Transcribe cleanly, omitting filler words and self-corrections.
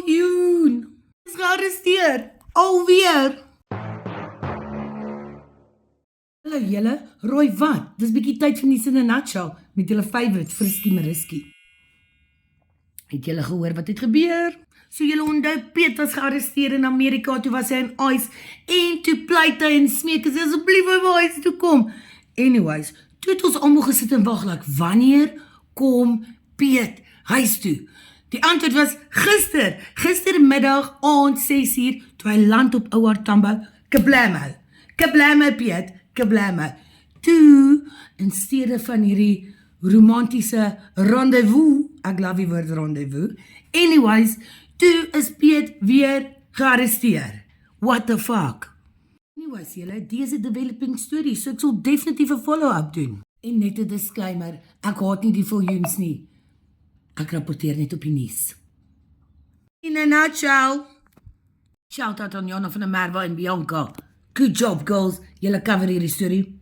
Viljoen is gearresteer. Alweer. Hallo julle, rooi wat? Dis bietjie tyd vir nuus in 'n nutshell met julle favourite Friskie Mariski. Het julle gehoor wat het gebeur? So julle onthou, Piet was gearresteer in Amerika, toe was hy in ICE en toe pleit hy en smeek hy asseblief by ICE toe kom. Anyways, toe het ons almal gesit en wag, like, wanneer kom Piet huis toe? Die antwoord was gistermiddag aand 6uur, toe hy land op Ouer Tambo, kablamo Piet, kablamo. Toe, in steede van hierdie romantiese rendezvous, ek love die woord rendezvous, anyways, toe is Piet weer gearresteer. What the fuck? Anyways, julle, deze developing story, so ek sal definitief 'n follow-up doen. En net 'n disclaimer, ek haat nie die viljoens nie. Ek rapporteer net op die nuus. In a nutshell. Shout out aan Jana van der Merwe en Bianca. Good job, girls. Julle cover hierdie storie